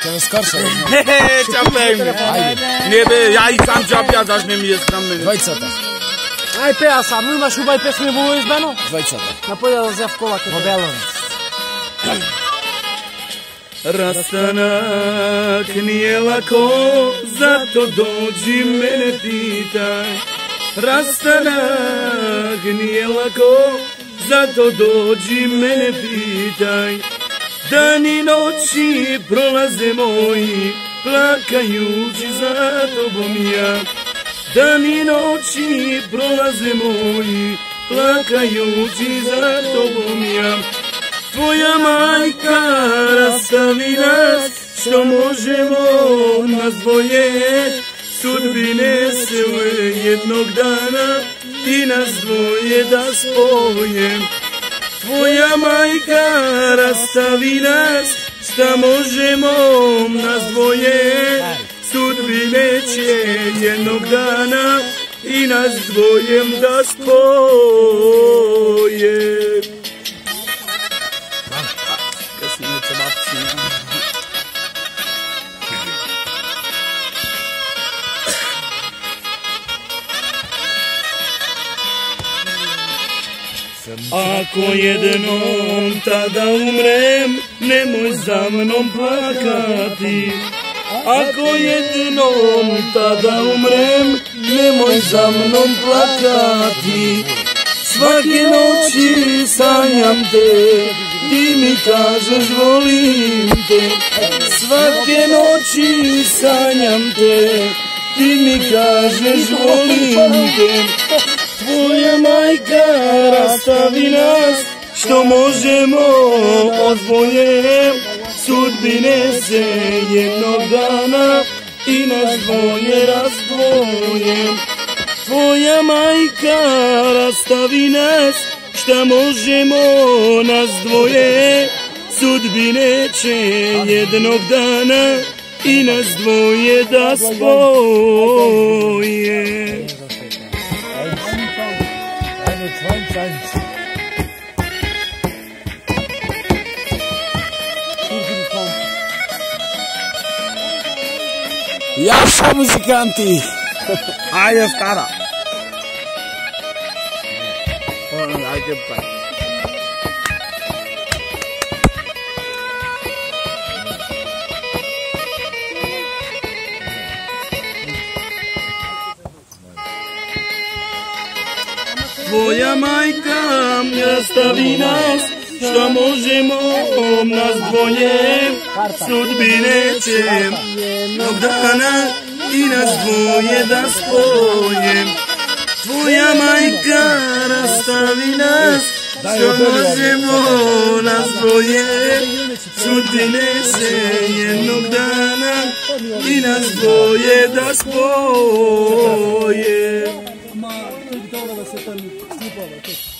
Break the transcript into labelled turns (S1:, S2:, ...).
S1: Kada skorša.
S2: Čapaj me. Ne be, ja i sam čapja, daš ne mi je sram mene.
S1: Dvojicata.
S3: Aj peja sam, imaš ubaj pesme bu izbeno?
S1: Dvojicata.
S3: Napolja da zjav kola kada.
S1: Modelom.
S2: Rastanak nije lako, zato dođi mene pitaj. Rastanak nije lako, zato dođi mene pitaj. Dan i noći prolaze moji, plakajući za tobom ja. Dan i noći prolaze moji, plakajući za tobom ja. Tvoja majka rastavi nas, što možemo nas dvoje. Sudbine se jednog dana i nas dvoje da spojem. Tvoja majka rastavi nas, šta možemo nas dvoje. Sudbine će jednog dana i nas dvojem da spoje. Ako jednom tada umrem, nemoj za mnom plakati. Ako jednom tada umrem, nemoj za mnom plakati. Svake noći sanjam te, ti mi kažeš volim te. Svake noći sanjam te, ti mi kažeš volim te. Tvoja majka rastavi nas, što možemo odvoje. Sudbine se jednog dana i nas dvoje razdvoje. Tvoja majka rastavi nas, šta možemo nas dvoje. Sudbine će jednog dana i nas dvoje da spoje.
S1: Jaša muzikanti!
S2: Ajde stara! Ajde pa. Tvoja majka rastavi nas, što možemo nas dvoje. Sudbine će jednog dana i nas dvoje da spojem. Tvoja majka rastavi nas, što možemo nas dvoje. Sudbine će jednog dana i nas dvoje da spoje.
S3: Ma, toga da se tam stipalo.